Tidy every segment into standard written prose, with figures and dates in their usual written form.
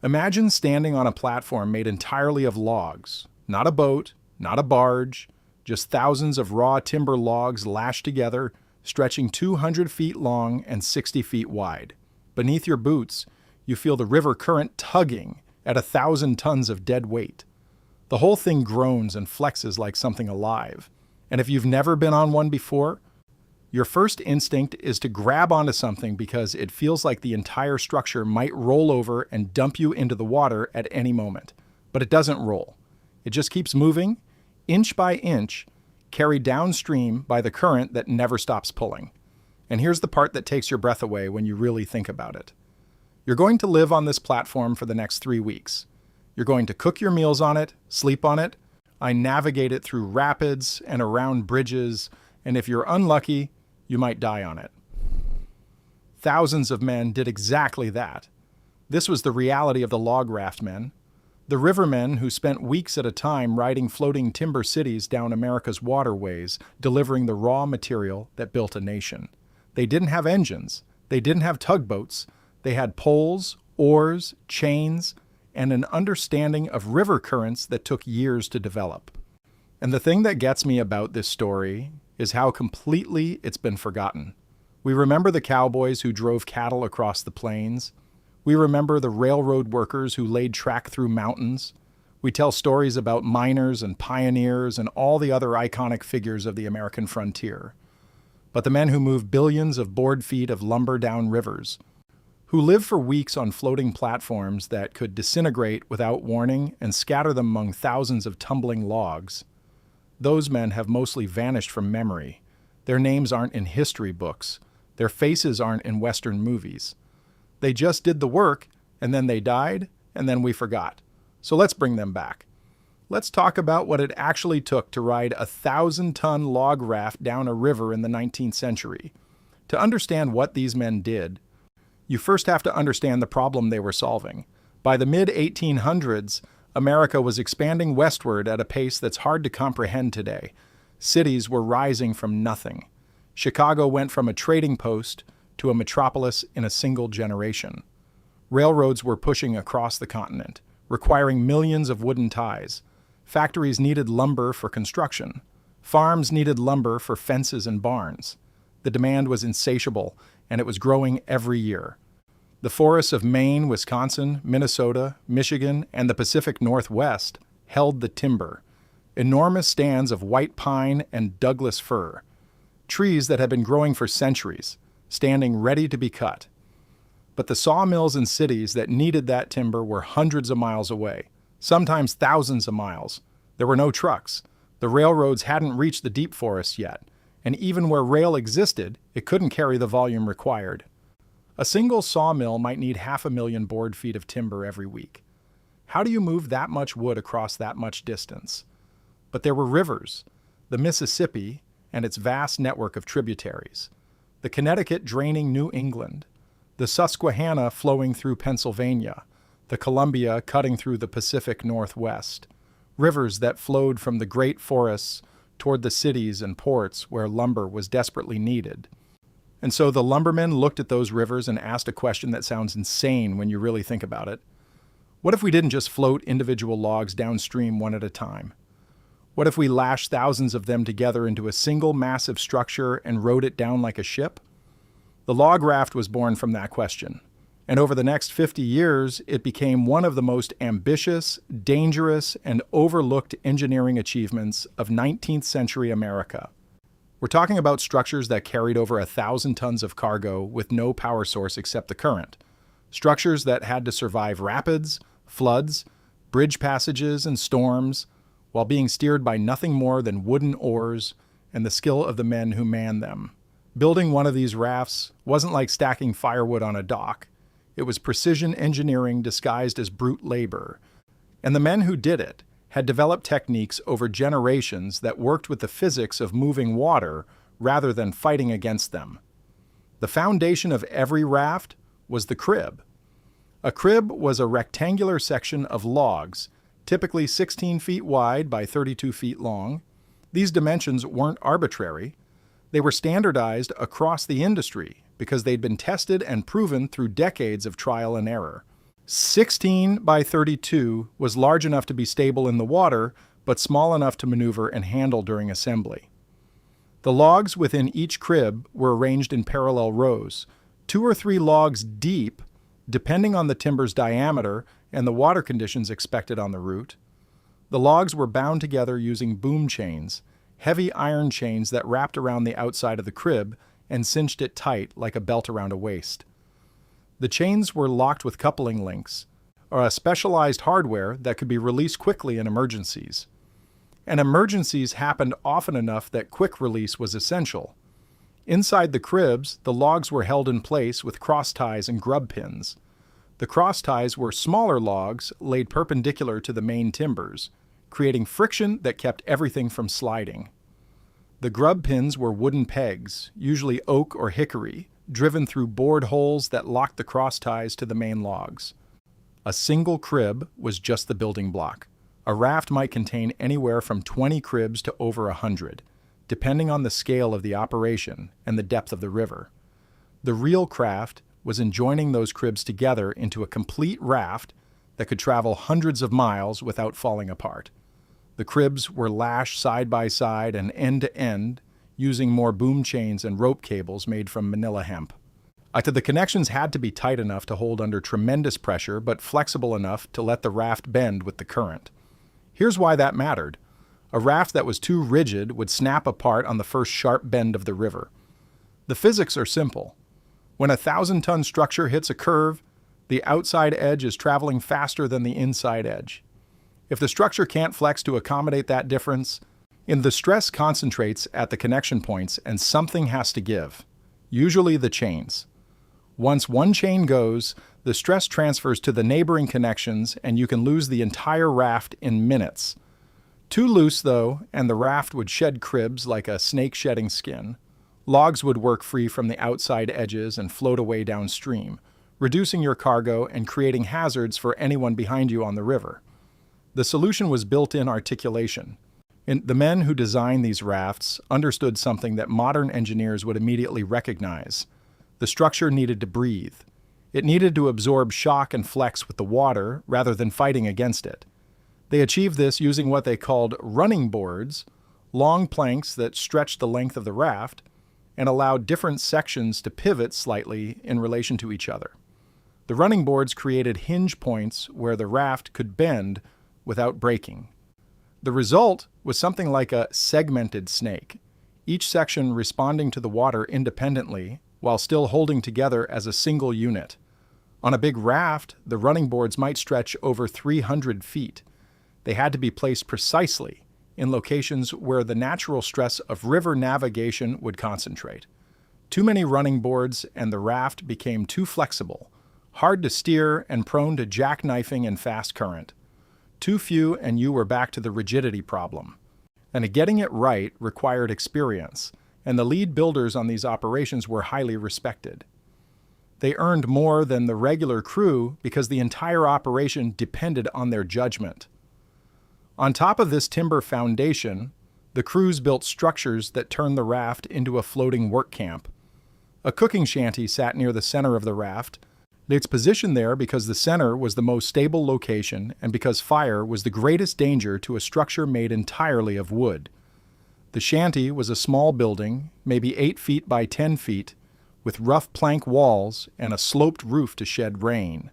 Imagine standing on a platform made entirely of logs, not a boat, not a barge, just thousands of raw timber logs lashed together, stretching 200 feet long and 60 feet wide. Beneath your boots, you feel the river current tugging at 1,000 tons of dead weight. The whole thing groans and flexes like something alive. And if you've never been on one before, your first instinct is to grab onto something because it feels like the entire structure might roll over and dump you into the water at any moment. But it doesn't roll. It just keeps moving, inch by inch, carried downstream by the current that never stops pulling. And here's the part that takes your breath away when you really think about it. You're going to live on this platform for the next 3 weeks. You're going to cook your meals on it, sleep on it. I navigate it through rapids and around bridges, and if you're unlucky, you might die on it. Thousands of men did exactly that. This was the reality of the log raft men. The rivermen who spent weeks at a time riding floating timber cities down America's waterways, delivering the raw material that built a nation. They didn't have engines. They didn't have tugboats. They had poles, oars, chains, and an understanding of river currents that took years to develop. And the thing that gets me about this story is how completely it's been forgotten. We remember the cowboys who drove cattle across the plains. We remember the railroad workers who laid track through mountains. We tell stories about miners and pioneers and all the other iconic figures of the American frontier. But the men who moved billions of board feet of lumber down rivers, who lived for weeks on floating platforms that could disintegrate without warning and scatter them among thousands of tumbling logs, those men have mostly vanished from memory. Their names aren't in history books. Their faces aren't in Western movies. They just did the work, and then they died, and then we forgot. So let's bring them back. Let's talk about what it actually took to ride a 1,000-ton log raft down a river in the 19th century. To understand what these men did, you first have to understand the problem they were solving. By the mid-1800s, America was expanding westward at a pace that's hard to comprehend today. Cities were rising from nothing. Chicago went from a trading post to a metropolis in a single generation. Railroads were pushing across the continent, requiring millions of wooden ties. Factories needed lumber for construction. Farms needed lumber for fences and barns. The demand was insatiable, and it was growing every year. The forests of Maine, Wisconsin, Minnesota, Michigan, and the Pacific Northwest held the timber. Enormous stands of white pine and Douglas fir. Trees that had been growing for centuries, standing ready to be cut. But the sawmills and cities that needed that timber were hundreds of miles away, sometimes thousands of miles. There were no trucks. The railroads hadn't reached the deep forests yet, and even where rail existed, it couldn't carry the volume required. A single sawmill might need 500,000 board feet of timber every week. How do you move that much wood across that much distance? But there were rivers, the Mississippi and its vast network of tributaries, the Connecticut draining New England, the Susquehanna flowing through Pennsylvania, the Columbia cutting through the Pacific Northwest, rivers that flowed from the great forests toward the cities and ports where lumber was desperately needed. And so the lumbermen looked at those rivers and asked a question that sounds insane when you really think about it. What if we didn't just float individual logs downstream one at a time? What if we lashed thousands of them together into a single massive structure and rode it down like a ship? The log raft was born from that question. And over the next 50 years, it became one of the most ambitious, dangerous, and overlooked engineering achievements of 19th century America. We're talking about structures that carried over 1,000 tons of cargo with no power source except the current. Structures that had to survive rapids, floods, bridge passages, and storms, while being steered by nothing more than wooden oars and the skill of the men who manned them. Building one of these rafts wasn't like stacking firewood on a dock. It was precision engineering disguised as brute labor. And the men who did it had developed techniques over generations that worked with the physics of moving water rather than fighting against them. The foundation of every raft was the crib. A crib was a rectangular section of logs, typically 16 feet wide by 32 feet long. These dimensions weren't arbitrary. They were standardized across the industry because they'd been tested and proven through decades of trial and error. 16 by 32 was large enough to be stable in the water, but small enough to maneuver and handle during assembly. The logs within each crib were arranged in parallel rows, 2 or 3 logs deep, depending on the timber's diameter and the water conditions expected on the route. The logs were bound together using boom chains, heavy iron chains that wrapped around the outside of the crib and cinched it tight like a belt around a waist. The chains were locked with coupling links, or a specialized hardware that could be released quickly in emergencies. And emergencies happened often enough that quick release was essential. Inside the cribs, the logs were held in place with cross ties and grub pins. The cross ties were smaller logs laid perpendicular to the main timbers, creating friction that kept everything from sliding. The grub pins were wooden pegs, usually oak or hickory, driven through bored holes that locked the cross ties to the main logs. A single crib was just the building block. A raft might contain anywhere from 20 cribs to over 100, depending on the scale of the operation and the depth of the river. The real craft was in joining those cribs together into a complete raft that could travel hundreds of miles without falling apart. The cribs were lashed side by side and end to end, using more boom chains and rope cables made from manila hemp. The connections had to be tight enough to hold under tremendous pressure, but flexible enough to let the raft bend with the current. Here's why that mattered. A raft that was too rigid would snap apart on the first sharp bend of the river. The physics are simple. When a 1,000-ton structure hits a curve, the outside edge is traveling faster than the inside edge. If the structure can't flex to accommodate that difference, the stress concentrates at the connection points and something has to give, usually the chains. Once one chain goes, the stress transfers to the neighboring connections and you can lose the entire raft in minutes. Too loose, though, and the raft would shed cribs like a snake shedding skin. Logs would work free from the outside edges and float away downstream, reducing your cargo and creating hazards for anyone behind you on the river. The solution was built-in articulation. The men who designed these rafts understood something that modern engineers would immediately recognize. The structure needed to breathe. It needed to absorb shock and flex with the water rather than fighting against it. They achieved this using what they called running boards, long planks that stretched the length of the raft and allowed different sections to pivot slightly in relation to each other. The running boards created hinge points where the raft could bend without breaking. The result was something like a segmented snake, each section responding to the water independently while still holding together as a single unit. On a big raft, the running boards might stretch over 300 feet. They had to be placed precisely in locations where the natural stress of river navigation would concentrate. Too many running boards and the raft became too flexible, hard to steer and prone to jackknifing and fast current. Too few and you were back to the rigidity problem. And getting it right required experience, and the lead builders on these operations were highly respected. They earned more than the regular crew because the entire operation depended on their judgment. On top of this timber foundation, the crews built structures that turned the raft into a floating work camp. A cooking shanty sat near the center of the raft. It's positioned there because the center was the most stable location and because fire was the greatest danger to a structure made entirely of wood. The shanty was a small building, maybe 8 feet by 10 feet, with rough plank walls and a sloped roof to shed rain.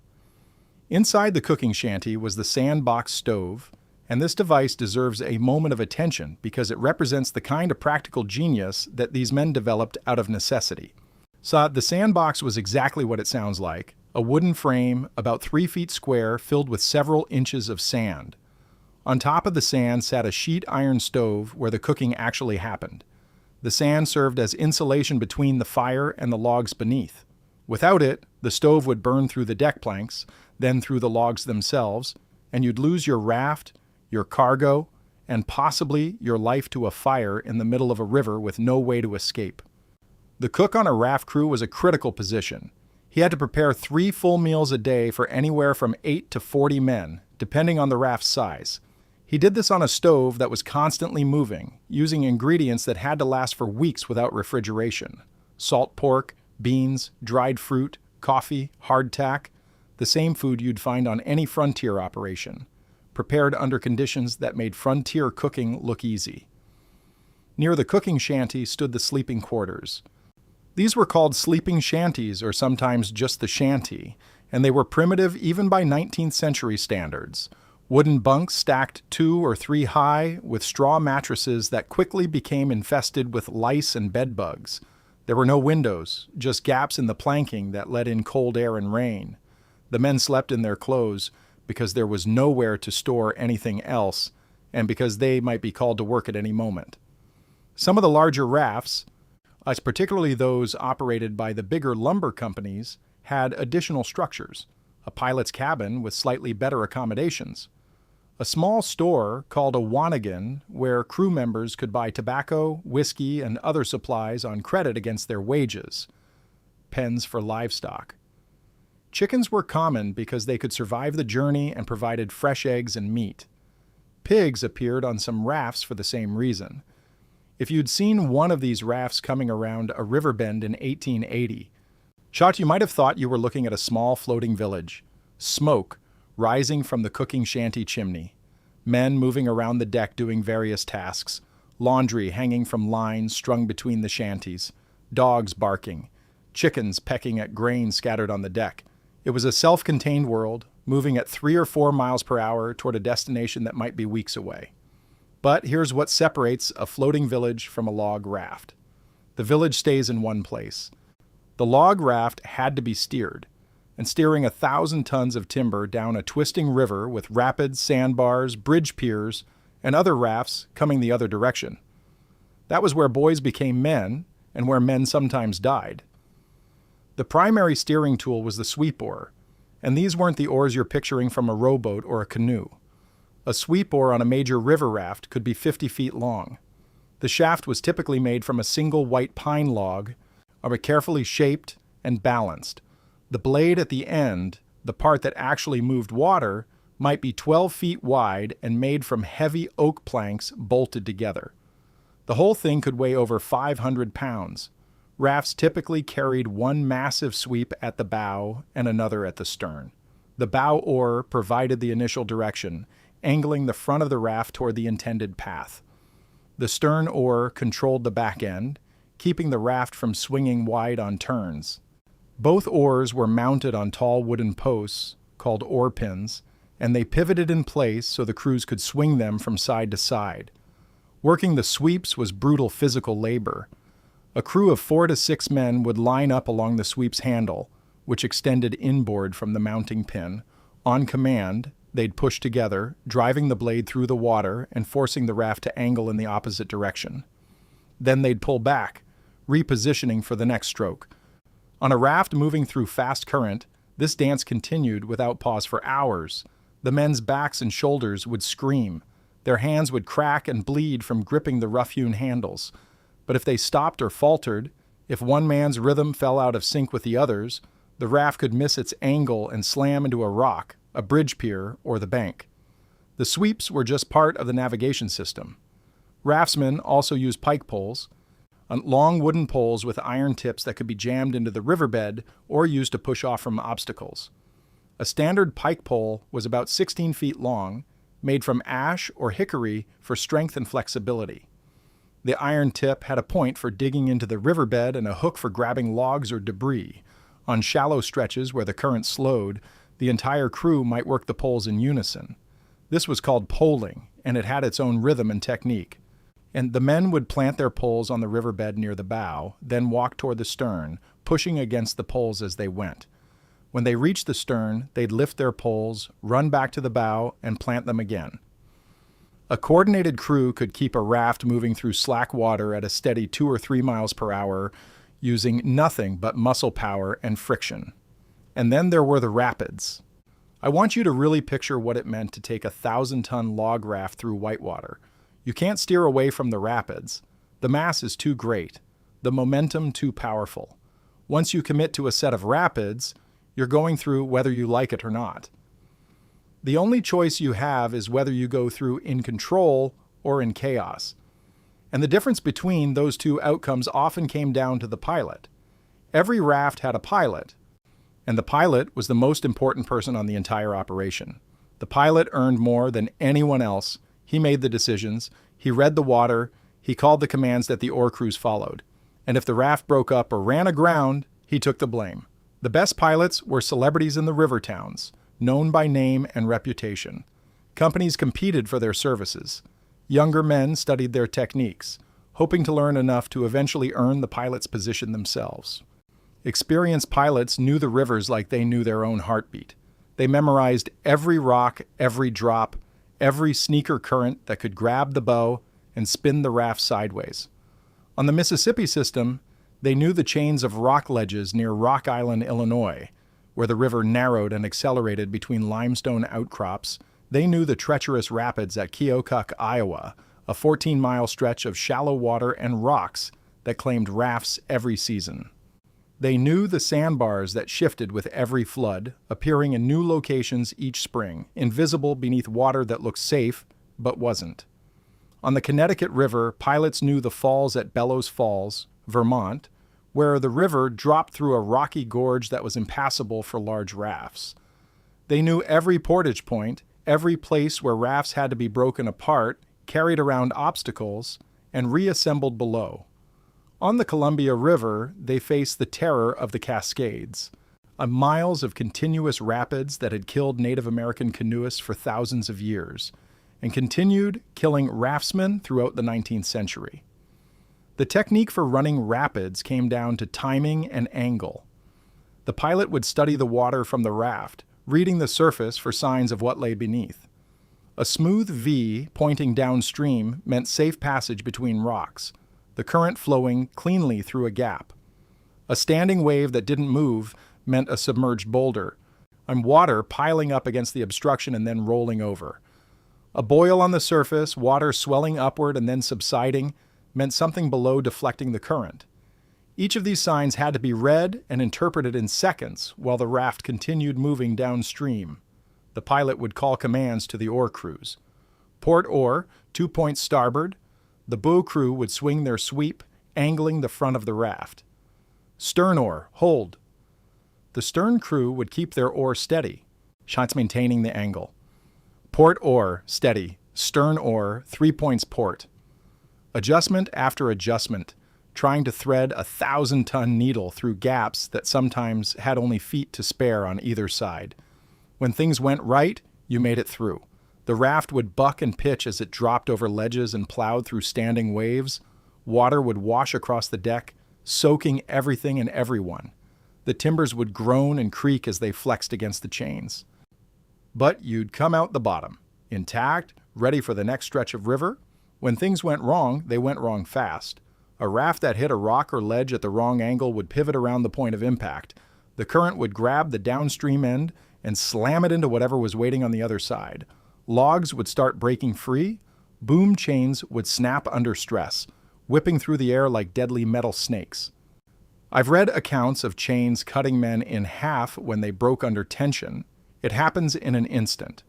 Inside the cooking shanty was the sandbox stove, and this device deserves a moment of attention because it represents the kind of practical genius that these men developed out of necessity. So the sandbox was exactly what it sounds like, a wooden frame about 3 feet square filled with several inches of sand. On top of the sand sat a sheet iron stove where the cooking actually happened. The sand served as insulation between the fire and the logs beneath. Without it, the stove would burn through the deck planks, then through the logs themselves, and you'd lose your raft, your cargo, and possibly your life to a fire in the middle of a river with no way to escape. The cook on a raft crew was a critical position. He had to prepare 3 full meals a day for anywhere from 8 to 40 men, depending on the raft's size. He did this on a stove that was constantly moving, using ingredients that had to last for weeks without refrigeration. Salt pork, beans, dried fruit, coffee, hardtack. the same food you'd find on any frontier operation, prepared under conditions that made frontier cooking look easy. Near the cooking shanty stood the sleeping quarters. These were called sleeping shanties, or sometimes just the shanty, and they were primitive even by 19th century standards. Wooden bunks stacked 2 or 3 high with straw mattresses that quickly became infested with lice and bed bugs. There were no windows, just gaps in the planking that let in cold air and rain. The men slept in their clothes because there was nowhere to store anything else, and because they might be called to work at any moment. Some of the larger rafts, particularly those operated by the bigger lumber companies, had additional structures, a pilot's cabin with slightly better accommodations, a small store called a wanigan where crew members could buy tobacco, whiskey, and other supplies on credit against their wages, pens for livestock. Chickens were common because they could survive the journey and provided fresh eggs and meat. Pigs appeared on some rafts for the same reason. If you'd seen one of these rafts coming around a river bend in 1880, you might have thought you were looking at a small floating village. Smoke rising from the cooking shanty chimney. Men moving around the deck doing various tasks. Laundry hanging from lines strung between the shanties. Dogs barking. Chickens pecking at grain scattered on the deck. It was a self-contained world, moving at 3 or 4 miles per hour toward a destination that might be weeks away. But here's what separates a floating village from a log raft. The village stays in one place. The log raft had to be steered, and steering 1,000 tons of timber down a twisting river with rapids, sandbars, bridge piers, and other rafts coming the other direction. That was where boys became men, and where men sometimes died. The primary steering tool was the sweep oar, and these weren't the oars you're picturing from a rowboat or a canoe. A sweep oar on a major river raft could be 50 feet long. The shaft was typically made from a single white pine log, carefully shaped and balanced. The blade at the end, the part that actually moved water, might be 12 feet wide and made from heavy oak planks bolted together. The whole thing could weigh over 500 pounds. Rafts typically carried one massive sweep at the bow and another at the stern. The bow oar provided the initial direction, angling the front of the raft toward the intended path. The stern oar controlled the back end, keeping the raft from swinging wide on turns. Both oars were mounted on tall wooden posts, called oar pins, and they pivoted in place so the crews could swing them from side to side. Working the sweeps was brutal physical labor. A crew of 4 to 6 men would line up along the sweep's handle, which extended inboard from the mounting pin. On command, they'd push together, driving the blade through the water and forcing the raft to angle in the opposite direction. Then they'd pull back, repositioning for the next stroke. On a raft moving through fast current, this dance continued without pause for hours. The men's backs and shoulders would scream. Their hands would crack and bleed from gripping the rough-hewn handles. But if they stopped or faltered, if one man's rhythm fell out of sync with the others, the raft could miss its angle and slam into a rock, a bridge pier, or the bank. The sweeps were just part of the navigation system. Raftsmen also used pike poles, long wooden poles with iron tips that could be jammed into the riverbed or used to push off from obstacles. A standard pike pole was about 16 feet long, made from ash or hickory for strength and flexibility. The iron tip had a point for digging into the riverbed and a hook for grabbing logs or debris. On shallow stretches where the current slowed, the entire crew might work the poles in unison. This was called poling, and it had its own rhythm and technique. And the men would plant their poles on the riverbed near the bow, then walk toward the stern, pushing against the poles as they went. When they reached the stern, they'd lift their poles, run back to the bow, and plant them again. A coordinated crew could keep a raft moving through slack water at a steady 2 or 3 miles per hour using nothing but muscle power and friction. And then there were the rapids. I want you to really picture what it meant to take a 1,000-ton log raft through whitewater. You can't steer away from the rapids. The mass is too great, the momentum too powerful. Once you commit to a set of rapids, you're going through whether you like it or not. The only choice you have is whether you go through in control or in chaos. And the difference between those two outcomes often came down to the pilot. Every raft had a pilot, and the pilot was the most important person on the entire operation. The pilot earned more than anyone else. He made the decisions, he read the water, he called the commands that the oar crews followed. And if the raft broke up or ran aground, he took the blame. The best pilots were celebrities in the river towns, known by name and reputation. Companies competed for their services. Younger men studied their techniques, hoping to learn enough to eventually earn the pilot's position themselves. Experienced pilots knew the rivers like they knew their own heartbeat. They memorized every rock, every drop, every sneaker current that could grab the bow and spin the raft sideways. On the Mississippi system, they knew the chains of rock ledges near Rock Island, Illinois, where the river narrowed and accelerated between limestone outcrops. They knew the treacherous rapids at Keokuk, Iowa, a 14-mile stretch of shallow water and rocks that claimed rafts every season. They knew the sandbars that shifted with every flood, appearing in new locations each spring, invisible beneath water that looked safe but wasn't. On the Connecticut River, pilots knew the falls at Bellows Falls, Vermont, where the river dropped through a rocky gorge that was impassable for large rafts. They knew every portage point, every place where rafts had to be broken apart, carried around obstacles, and reassembled below. On the Columbia River, they faced the terror of the Cascades, miles of continuous rapids that had killed Native American canoeists for thousands of years, and continued killing raftsmen throughout the 19th century. The technique for running rapids came down to timing and angle. The pilot would study the water from the raft, reading the surface for signs of what lay beneath. A smooth V pointing downstream meant safe passage between rocks, the current flowing cleanly through a gap. A standing wave that didn't move meant a submerged boulder, and water piling up against the obstruction and then rolling over. A boil on the surface, water swelling upward and then subsiding, meant something below deflecting the current. Each of these signs had to be read and interpreted in seconds while the raft continued moving downstream. The pilot would call commands to the oar crews. Port oar, 2 points starboard. The bow crew would swing their sweep, angling the front of the raft. Stern oar, hold. The stern crew would keep their oar steady, shots maintaining the angle. Port oar, steady. Stern oar, 3 points port. Adjustment after adjustment, trying to thread a 1,000-ton needle through gaps that sometimes had only feet to spare on either side. When things went right, you made it through. The raft would buck and pitch as it dropped over ledges and plowed through standing waves. Water would wash across the deck, soaking everything and everyone. The timbers would groan and creak as they flexed against the chains. But you'd come out the bottom, intact, ready for the next stretch of river. When things went wrong, they went wrong fast. A raft that hit a rock or ledge at the wrong angle would pivot around the point of impact. The current would grab the downstream end and slam it into whatever was waiting on the other side. Logs would start breaking free. Boom chains would snap under stress, whipping through the air like deadly metal snakes. I've read accounts of chains cutting men in half when they broke under tension. It happens in an instant.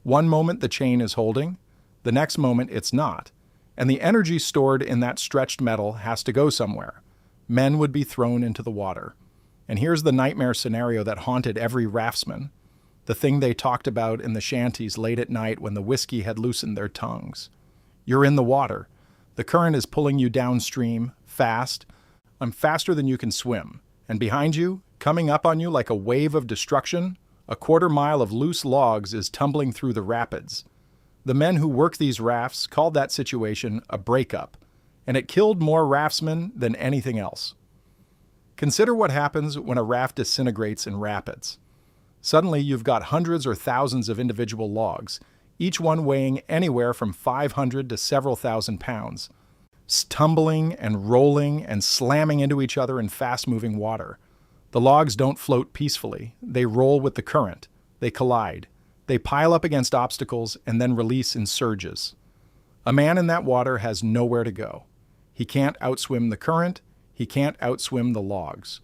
One moment the chain is holding, the next moment it's not, and the energy stored in that stretched metal has to go somewhere. Men would be thrown into the water. And here's the nightmare scenario that haunted every raftsman, the thing they talked about in the shanties late at night when the whiskey had loosened their tongues. You're in the water. The current is pulling you downstream, fast. I'm faster than you can swim. And behind you, coming up on you like a wave of destruction, a 1/4 mile of loose logs is tumbling through the rapids. The men who worked these rafts called that situation a breakup, and it killed more raftsmen than anything else. Consider what happens when a raft disintegrates in rapids. Suddenly, you've got hundreds or thousands of individual logs, each one weighing anywhere from 500 to several thousand pounds, tumbling and rolling and slamming into each other in fast-moving water. The logs don't float peacefully. They roll with the current. They collide. They pile up against obstacles and then release in surges. A man in that water has nowhere to go. He can't outswim the current. He can't outswim the logs.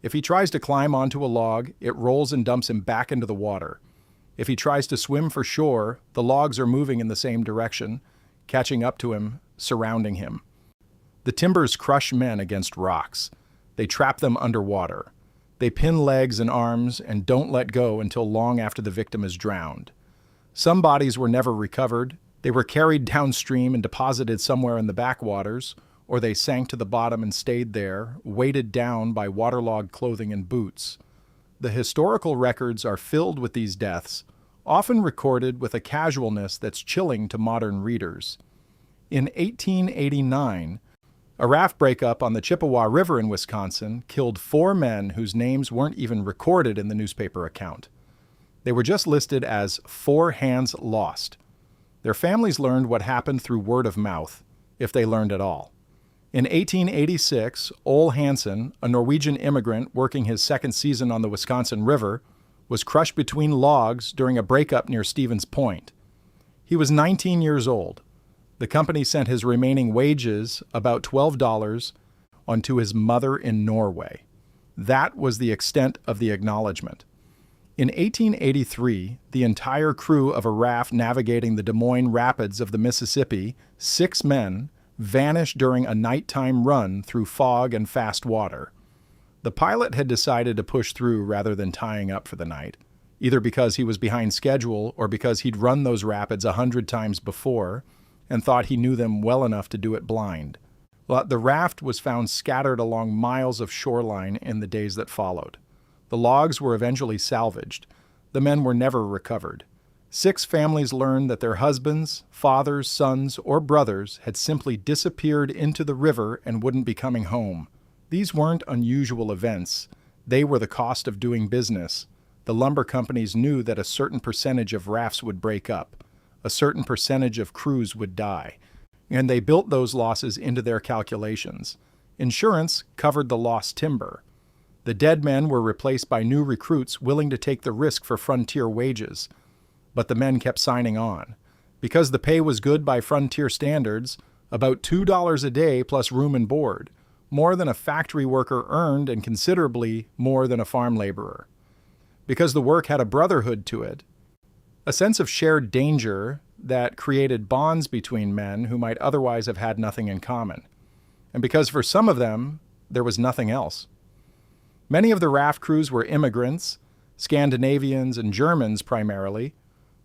If he tries to climb onto a log, it rolls and dumps him back into the water. If he tries to swim for shore, the logs are moving in the same direction, catching up to him, surrounding him. The timbers crush men against rocks. They trap them underwater. They pin legs and arms and don't let go until long after the victim is drowned. Some bodies were never recovered. They were carried downstream and deposited somewhere in the backwaters, or they sank to the bottom and stayed there, weighted down by waterlogged clothing and boots. The historical records are filled with these deaths, often recorded with a casualness that's chilling to modern readers. In 1889, a raft breakup on the Chippewa River in Wisconsin killed 4 men whose names weren't even recorded in the newspaper account. They were just listed as 4 hands lost. Their families learned what happened through word of mouth, if they learned at all. In 1886, Ole Hansen, a Norwegian immigrant working his second season on the Wisconsin River, was crushed between logs during a breakup near Stevens Point. He was 19 years old. The company sent his remaining wages, about $12, onto his mother in Norway. That was the extent of the acknowledgement. In 1883, the entire crew of a raft navigating the Des Moines Rapids of the Mississippi, 6 men, vanished during a nighttime run through fog and fast water. The pilot had decided to push through rather than tying up for the night, either because he was behind schedule or because he'd run those rapids 100 times before and thought he knew them well enough to do it blind. The raft was found scattered along miles of shoreline in the days that followed. The logs were eventually salvaged. The men were never recovered. 6 families learned that their husbands, fathers, sons, or brothers had simply disappeared into the river and wouldn't be coming home. These weren't unusual events. They were the cost of doing business. The lumber companies knew that a certain percentage of rafts would break up. A certain percentage of crews would die, and they built those losses into their calculations. Insurance covered the lost timber. The dead men were replaced by new recruits willing to take the risk for frontier wages, but the men kept signing on. Because the pay was good by frontier standards, about $2 a day plus room and board, more than a factory worker earned and considerably more than a farm laborer. Because the work had a brotherhood to it, a sense of shared danger that created bonds between men who might otherwise have had nothing in common. And because for some of them, there was nothing else. Many of the raft crews were immigrants, Scandinavians and Germans primarily,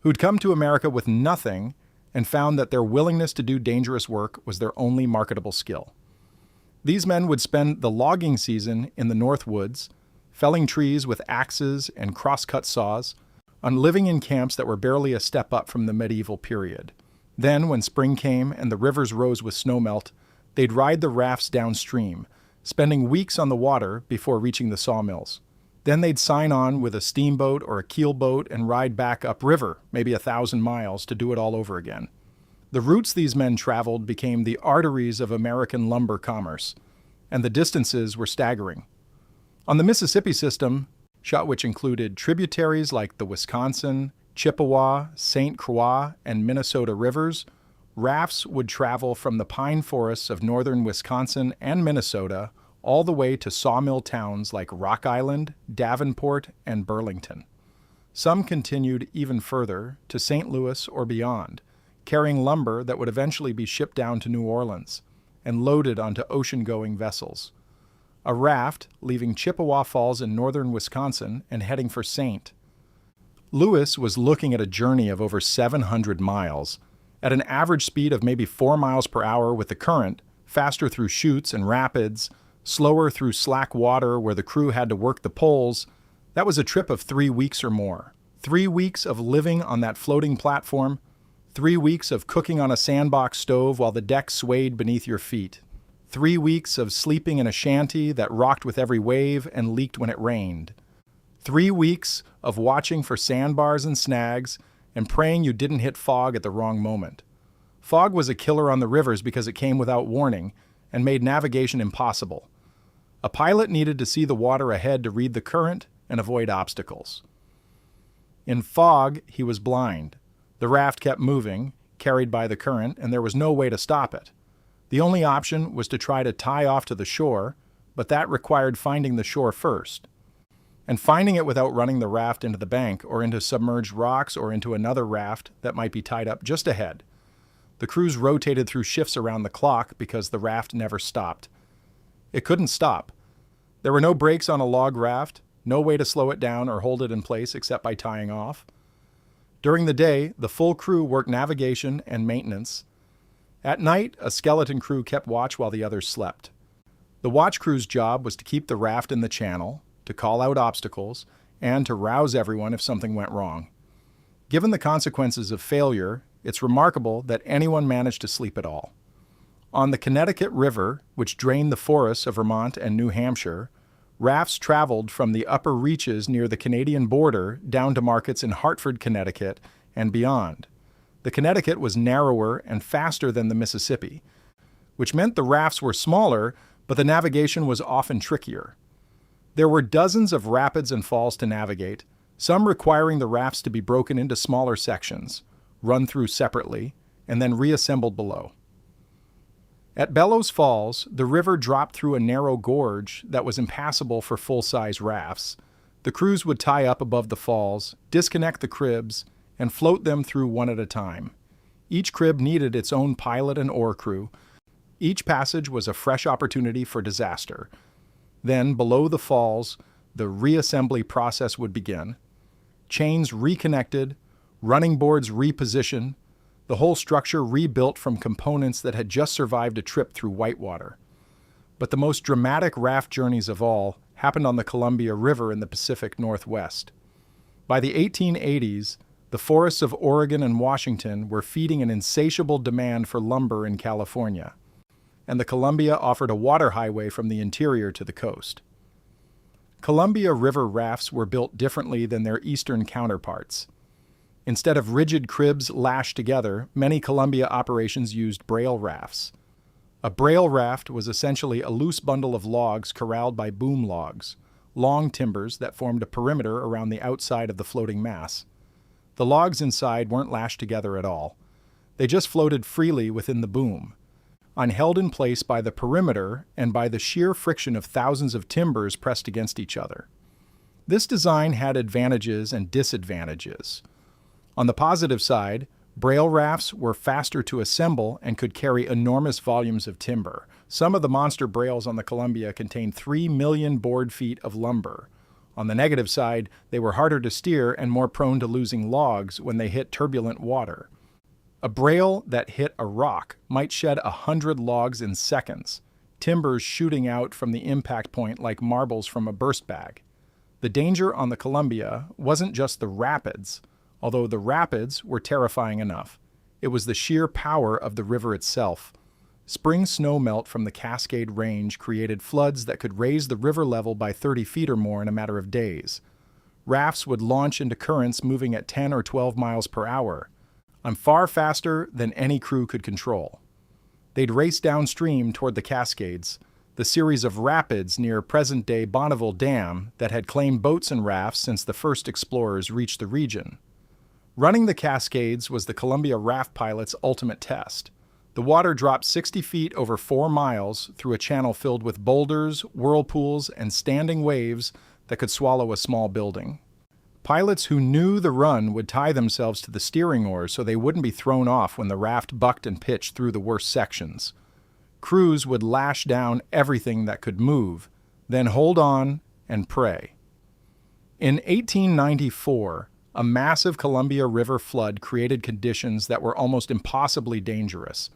who'd come to America with nothing and found that their willingness to do dangerous work was their only marketable skill. These men would spend the logging season in the North Woods, felling trees with axes and cross-cut saws, on living in camps that were barely a step up from the medieval period. Then, when spring came and the rivers rose with snowmelt, they'd ride the rafts downstream, spending weeks on the water before reaching the sawmills. Then they'd sign on with a steamboat or a keelboat and ride back upriver, maybe 1,000 miles, to do it all over again. The routes these men traveled became the arteries of American lumber commerce, and the distances were staggering. On the Mississippi system, which included tributaries like the Wisconsin, Chippewa, St. Croix, and Minnesota rivers, rafts would travel from the pine forests of northern Wisconsin and Minnesota all the way to sawmill towns like Rock Island, Davenport, and Burlington. Some continued even further to St. Louis or beyond, carrying lumber that would eventually be shipped down to New Orleans and loaded onto ocean-going vessels. A raft leaving Chippewa Falls in northern Wisconsin and heading for St. Louis was looking at a journey of over 700 miles, at an average speed of maybe 4 miles per hour with the current, faster through chutes and rapids, slower through slack water where the crew had to work the poles. That was a trip of 3 weeks or more. 3 weeks of living on that floating platform, 3 weeks of cooking on a sandbox stove while the deck swayed beneath your feet. 3 weeks of sleeping in a shanty that rocked with every wave and leaked when it rained. 3 weeks of watching for sandbars and snags and praying you didn't hit fog at the wrong moment. Fog was a killer on the rivers because it came without warning and made navigation impossible. A pilot needed to see the water ahead to read the current and avoid obstacles. In fog, he was blind. The raft kept moving, carried by the current, and there was no way to stop it. The only option was to try to tie off to the shore, but that required finding the shore first. And finding it without running the raft into the bank or into submerged rocks or into another raft that might be tied up just ahead. The crews rotated through shifts around the clock because the raft never stopped. It couldn't stop. There were no brakes on a log raft, no way to slow it down or hold it in place except by tying off. During the day, the full crew worked navigation and maintenance. At night, a skeleton crew kept watch while the others slept. The watch crew's job was to keep the raft in the channel, to call out obstacles, and to rouse everyone if something went wrong. Given the consequences of failure, it's remarkable that anyone managed to sleep at all. On the Connecticut River, which drained the forests of Vermont and New Hampshire, rafts traveled from the upper reaches near the Canadian border down to markets in Hartford, Connecticut, and beyond. The Connecticut was narrower and faster than the Mississippi, which meant the rafts were smaller, but the navigation was often trickier. There were dozens of rapids and falls to navigate, some requiring the rafts to be broken into smaller sections, run through separately, and then reassembled below. At Bellows Falls, the river dropped through a narrow gorge that was impassable for full-size rafts. The crews would tie up above the falls, disconnect the cribs, and float them through one at a time. Each crib needed its own pilot and oar crew. Each passage was a fresh opportunity for disaster. Then, below the falls, the reassembly process would begin. Chains reconnected, running boards repositioned, the whole structure rebuilt from components that had just survived a trip through whitewater. But the most dramatic raft journeys of all happened on the Columbia River in the Pacific Northwest. By the 1880s, the forests of Oregon and Washington were feeding an insatiable demand for lumber in California, and the Columbia offered a water highway from the interior to the coast. Columbia River rafts were built differently than their eastern counterparts. Instead of rigid cribs lashed together, many Columbia operations used braille rafts. A braille raft was essentially a loose bundle of logs corralled by boom logs, long timbers that formed a perimeter around the outside of the floating mass. The logs inside weren't lashed together at all. They just floated freely within the boom, held in place by the perimeter and by the sheer friction of thousands of timbers pressed against each other. This design had advantages and disadvantages. On the positive side, braille rafts were faster to assemble and could carry enormous volumes of timber. Some of the monster brails on the Columbia contained 3 million board feet of lumber. On the negative side, they were harder to steer and more prone to losing logs when they hit turbulent water. A braille that hit a rock might shed 100 logs in seconds, timbers shooting out from the impact point like marbles from a burst bag. The danger on the Columbia wasn't just the rapids, although the rapids were terrifying enough. It was the sheer power of the river itself. Spring snowmelt from the Cascade Range created floods that could raise the river level by 30 feet or more in a matter of days. Rafts would launch into currents moving at 10 or 12 miles per hour, far faster than any crew could control. They'd race downstream toward the Cascades, the series of rapids near present-day Bonneville Dam that had claimed boats and rafts since the first explorers reached the region. Running the Cascades was the Columbia raft pilot's ultimate test. The water dropped 60 feet over 4 miles through a channel filled with boulders, whirlpools, and standing waves that could swallow a small building. Pilots who knew the run would tie themselves to the steering oars so they wouldn't be thrown off when the raft bucked and pitched through the worst sections. Crews would lash down everything that could move, then hold on and pray. In 1894, a massive Columbia River flood created conditions that were almost impossibly dangerous.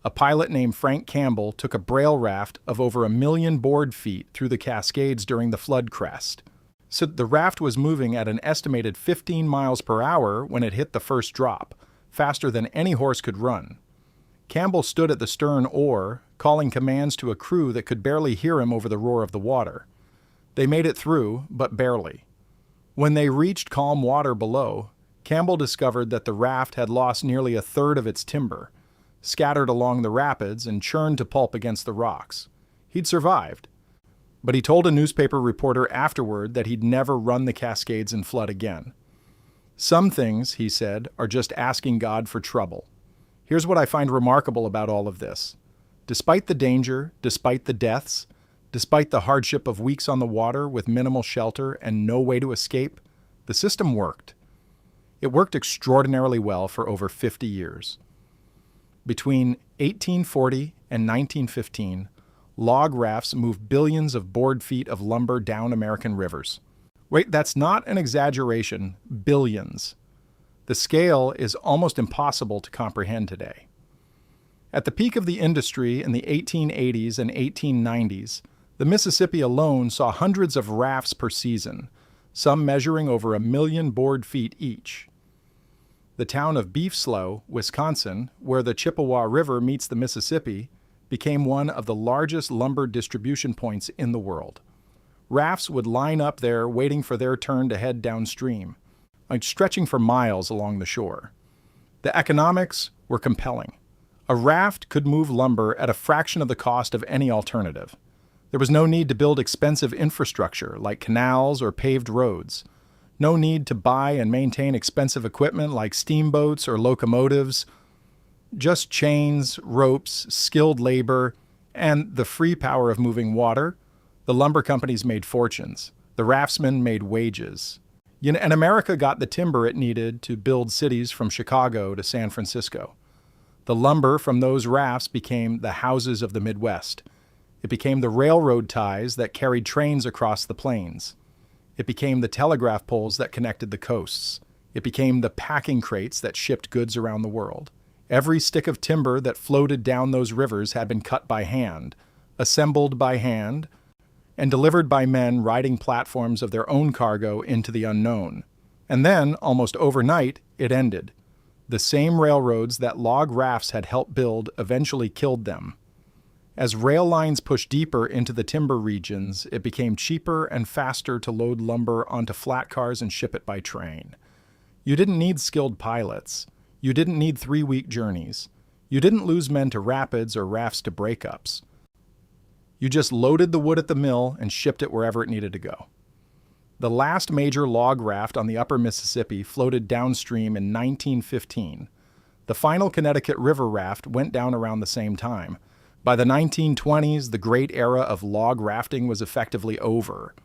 A pilot named Frank Campbell took a braille raft of over 1 million board feet through the Cascades during the flood crest. So the raft was moving at an estimated 15 miles per hour when it hit the first drop, faster than any horse could run. Campbell stood at the stern oar, calling commands to a crew that could barely hear him over the roar of the water. They made it through, but barely. When they reached calm water below, Campbell discovered that the raft had lost nearly 1/3 of its timber, scattered along the rapids and churned to pulp against the rocks. He'd survived, but he told a newspaper reporter afterward that he'd never run the Cascades in flood again. Some things, he said, are just asking God for trouble. Here's what I find remarkable about all of this. Despite the danger, despite the deaths, despite the hardship of weeks on the water with minimal shelter and no way to escape, the system worked. It worked extraordinarily well for over 50 years. Between 1840 and 1915, Log rafts move billions of board feet of lumber down American rivers. Wait, that's not an exaggeration. Billions. The scale is almost impossible to comprehend today. At the peak of the industry in the 1880s and 1890s, the Mississippi alone saw hundreds of rafts per season, some measuring over 1 million board feet each. The town of Beef Slough, Wisconsin, where the Chippewa River meets the Mississippi, became one of the largest lumber distribution points in the world. Rafts would line up there waiting for their turn to head downstream, stretching for miles along the shore. The economics were compelling. A raft could move lumber at a fraction of the cost of any alternative. There was no need to build expensive infrastructure like canals or paved roads. No need to buy and maintain expensive equipment like steamboats or locomotives. Just chains, ropes, skilled labor, and the free power of moving water. The lumber companies made fortunes. The raftsmen made wages. And America got the timber it needed to build cities from Chicago to San Francisco. The lumber from those rafts became the houses of the Midwest. It became the railroad ties that carried trains across the plains. It became the telegraph poles that connected the coasts. It became the packing crates that shipped goods around the world. Every stick of timber that floated down those rivers had been cut by hand, assembled by hand, and delivered by men riding platforms of their own cargo into the unknown. And then, almost overnight, it ended. The same railroads that log rafts had helped build eventually killed them. As rail lines pushed deeper into the timber regions, it became cheaper and faster to load lumber onto flat cars and ship it by train. You didn't need skilled pilots. You didn't need 3-week journeys. You didn't lose men to rapids or rafts to breakups. You just loaded the wood at the mill and shipped it wherever it needed to go. The last major log raft on the upper Mississippi floated downstream in 1915. The final Connecticut River raft went down around the same time. By the 1920s, the great era of log rafting was effectively over.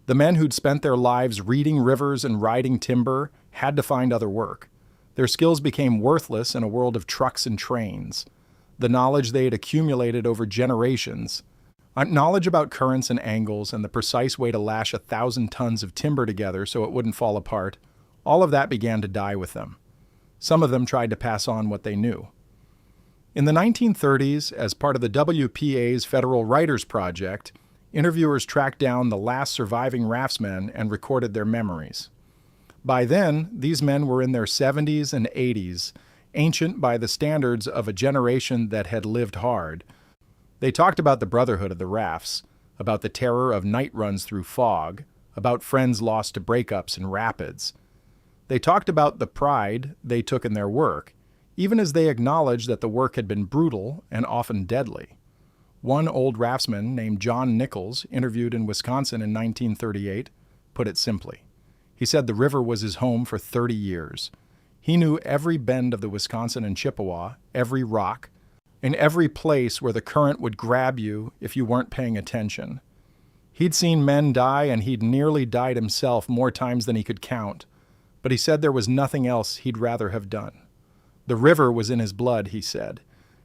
The men who'd spent their lives reading rivers and riding timber had to find other work. Their skills became worthless in a world of trucks and trains. The knowledge they had accumulated over generations, knowledge about currents and angles and the precise way to lash 1,000 tons of timber together so it wouldn't fall apart, all of that began to die with them. Some of them tried to pass on what they knew. In the 1930s, as part of the WPA's Federal Writers Project, interviewers tracked down the last surviving raftsmen and recorded their memories. By then, these men were in their 70s and 80s, ancient by the standards of a generation that had lived hard. They talked about the brotherhood of the rafts, about the terror of night runs through fog, about friends lost to breakups and rapids. They talked about the pride they took in their work, even as they acknowledged that the work had been brutal and often deadly. One old raftsman named John Nichols, interviewed in Wisconsin in 1938, put it simply. He said the river was his home for 30 years. He knew every bend of the Wisconsin and Chippewa, every rock, in every place where the current would grab you if you weren't paying attention. He'd seen men die, and he'd nearly died himself more times than he could count, but he said there was nothing else he'd rather have done. The river was in his blood, he said,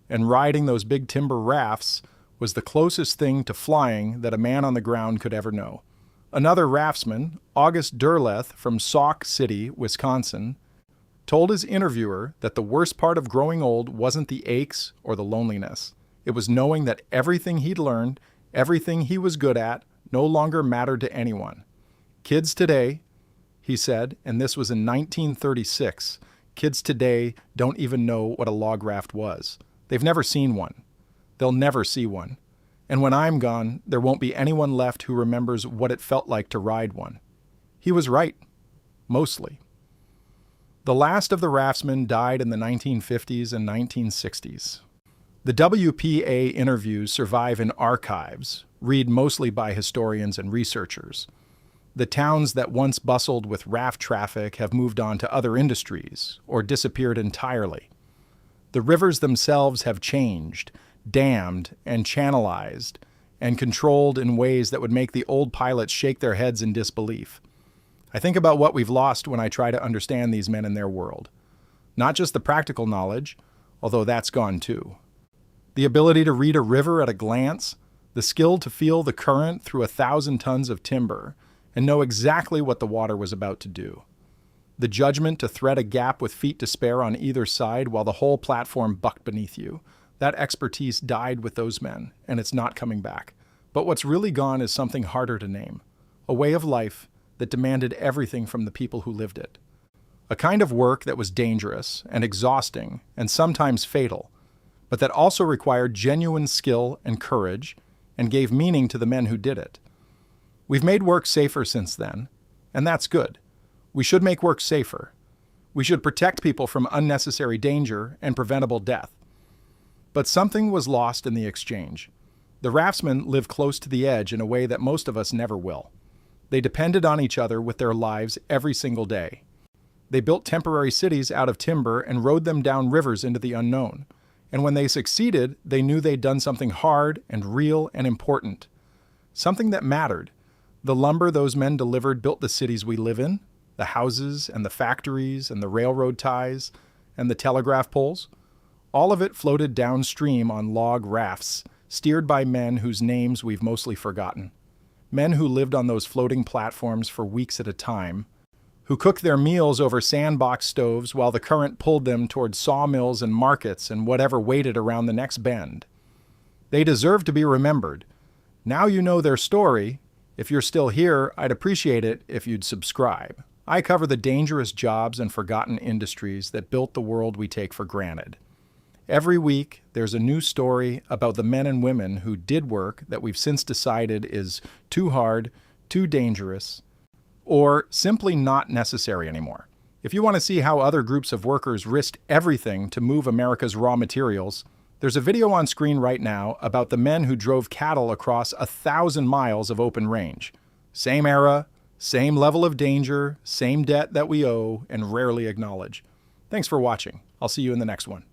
and riding those big timber rafts was the closest thing to flying that a man on the ground could ever know. Another raftsman, August Derleth from Sauk City, Wisconsin, told his interviewer that the worst part of growing old wasn't the aches or the loneliness. It was knowing that everything he'd learned, everything he was good at, no longer mattered to anyone. Kids today, he said, and this was in 1936, kids today don't even know what a log raft was. They've never seen one. They'll never see one. And when I'm gone, there won't be anyone left who remembers what it felt like to ride one. He was right. Mostly. The last of the raftsmen died in the 1950s and 1960s. The WPA interviews survive in archives, read mostly by historians and researchers. The towns that once bustled with raft traffic have moved on to other industries or disappeared entirely. The rivers themselves have changed, dammed and channelized, and controlled in ways that would make the old pilots shake their heads in disbelief. I think about what we've lost when I try to understand these men and their world. Not just the practical knowledge, although that's gone too. The ability to read a river at a glance, The skill to feel the current through 1,000 tons of timber and know exactly what the water was about to do. The judgment to thread a gap with feet to spare on either side while the whole platform bucked beneath you. That expertise died with those men, and it's not coming back. But what's really gone is something harder to name. A way of life that demanded everything from the people who lived it. A kind of work that was dangerous and exhausting and sometimes fatal, but that also required genuine skill and courage and gave meaning to the men who did it. We've made work safer since then, and that's good. We should make work safer. We should protect people from unnecessary danger and preventable death. But something was lost in the exchange. The raftsmen live close to the edge in a way that most of us never will. They depended on each other with their lives every single day. They built temporary cities out of timber and rode them down rivers into the unknown. And when they succeeded, they knew they'd done something hard and real and important. Something that mattered. The lumber those men delivered built the cities we live in, the houses and the factories and the railroad ties and the telegraph poles. All of it floated downstream on log rafts, steered by men whose names we've mostly forgotten. Men who lived on those floating platforms for weeks at a time, who cooked their meals over sandbox stoves while the current pulled them toward sawmills and markets and whatever waited around the next bend. They deserve to be remembered. Now you know their story. If you're still here, I'd appreciate it if you'd subscribe. I cover the dangerous jobs and forgotten industries that built the world we take for granted. Every week, there's a new story about the men and women who did work that we've since decided is too hard, too dangerous, or simply not necessary anymore. If you want to see how other groups of workers risked everything to move America's raw materials, there's a video on screen right now about the men who drove cattle across 1,000 miles of open range. Same era, same level of danger, same debt that we owe and rarely acknowledge. Thanks for watching. I'll see you in the next one.